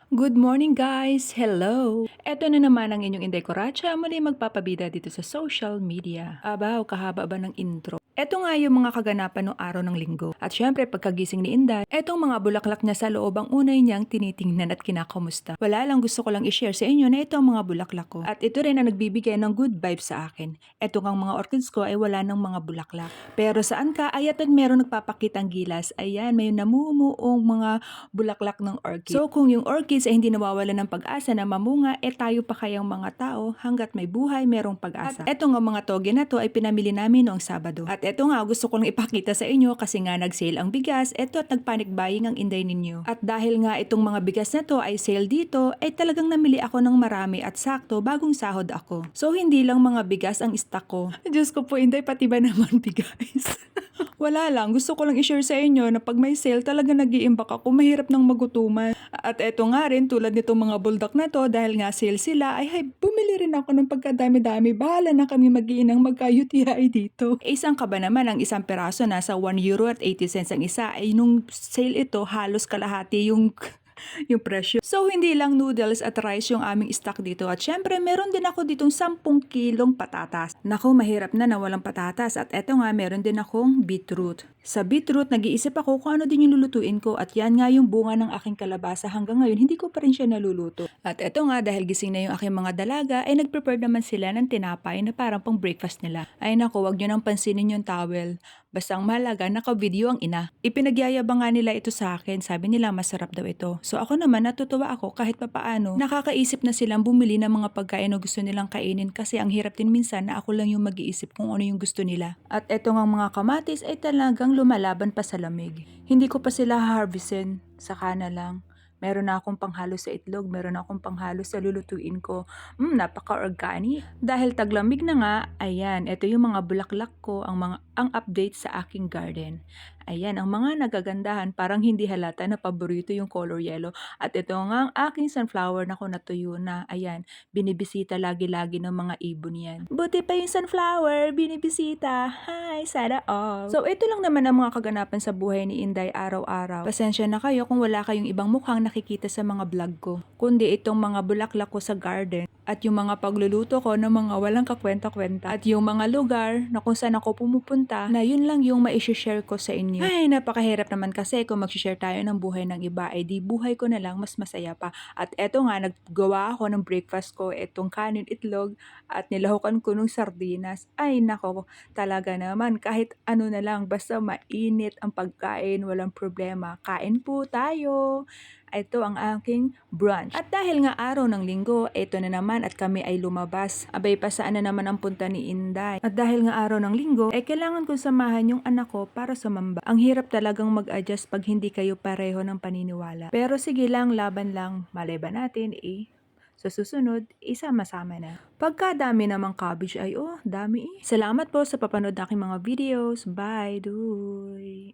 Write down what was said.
Good morning guys! Hello! Eto na naman ang inyong Inday Coracha, muli magpapabida dito sa social media. Abaw, kahaba ba ng intro? Eto nga yung mga kaganapan ng araw ng linggo. At syempre pagkagising ni Inday, etong mga bulaklak niya sa loob ang unay niyang tinitingnan at kinakamusta. Wala lang, gusto ko lang i-share sa inyo na ito ang mga bulaklak ko. At ito rin ang nagbibigay ng good vibes sa akin. Etong ang mga orchids ko ay wala ng mga bulaklak. Pero saan ka, ayat at meron nagpapakitang gilas. Ayan, may namumuong mga bulaklak ng orchid. So kung yung orchids ay hindi nawawala ng pag-asa na mamunga, tayo pa kayang mga tao hanggat may buhay, merong pag-asa. At eto nga mga toge na to ay pinamili namin noong Sabado. At eto nga, gusto ko lang ipakita sa inyo kasi nga nag-sale ang bigas, eto at nag-panic buying ang Inday ninyo. At dahil nga itong mga bigas na to ay sale dito, ay talagang namili ako ng marami at sakto bagong sahod ako. So hindi lang mga bigas ang stock ko. Diyos ko po Inday, pati ba naman bigas? Wala lang, gusto ko lang i-share sa inyo na pag may sale talaga nag-iimbak ako, mahirap nang magutuman. At eto nga rin, tulad nitong mga bulldog na to, dahil nga sale sila, ay bumili rin ako ng pagkadami-dami. Bahala na kami mag-iinang magka-UTI dito. Isang kaba naman, ang isang peraso nasa 1 euro at 80 cents ang isa, ay nung sale ito, halos kalahati yung yung presyo. So, hindi lang noodles at rice yung aming stock dito. At syempre, meron din ako ditong 10 kilong patatas. Naku, mahirap na walang patatas. At eto nga, meron din akong beetroot. Sa beetroot, nag-iisip ako kung ano din yung lulutuin ko. At yan nga yung bunga ng aking kalabasa. Hanggang ngayon, hindi ko pa rin siya naluluto. At eto nga, dahil gising na yung aking mga dalaga, ay nag-prepare naman sila ng tinapay na parang pang breakfast nila. Ay naku, wag nyo nang pansinin yung towel. Basta ang mahalaga, naka-video ang ina. Ipinagyayabang nga nila ito sa akin. Sabi nila, masarap daw ito. So ako naman, natutuwa ako kahit papaano. Nakakaisip na silang bumili ng mga pagkain na gusto nilang kainin kasi ang hirap din minsan na ako lang yung mag-iisip kung ano yung gusto nila. At eto nga mga kamatis ay talagang lumalaban pa sa lamig. Hindi ko pa sila harvestin, saka na lang. Meron na akong panghalo sa itlog, meron na akong panghalo sa lulutuin ko. Napaka-organic. Dahil taglamig na nga, ayan, ito yung mga bulaklak ko, ang update sa aking garden. Ayan, ang mga nagagandahan, parang hindi halata na paborito yung color yellow. At ito nga ang aking sunflower na ko natuyo na, ayan, binibisita lagi-lagi ng mga ibon yan. Buti pa yung sunflower, binibisita. Hi, sana all. So, ito lang naman ang mga kaganapan sa buhay ni Inday araw-araw. Pasensya na kayo kung wala kayong ibang mukhang nakikita sa mga vlog ko. Kundi itong mga bulaklak ko sa garden at yung mga pagluluto ko ng mga walang kakwenta-kwenta at yung mga lugar na kung saan ako pumupunta na yun lang yung ma-share ko sa inyo. Ay, napakahirap naman kasi kung mag-share tayo ng buhay ng iba, ay di buhay ko na lang mas masaya pa. At eto nga, naggawa ako ng breakfast ko, etong kanin, itlog at nilahukan ko ng sardinas. Ay nako, talaga naman kahit ano na lang, basta mainit ang pagkain, walang problema. Kain po tayo! Ito ang aking brunch. At dahil nga araw ng linggo, ito na naman at kami ay lumabas. Abay pa saan na naman ang punta ni Inday. At dahil nga araw ng linggo, kailangan kong samahan yung anak ko para sumamba. Ang hirap talagang mag-adjust pag hindi kayo pareho ng paniniwala. Pero sige lang, laban lang. Malay ba natin sa susunod, isama-sama na. Pagkadami namang cabbage ay dami. Salamat po sa papanood ng aking mga videos. Bye! Doy!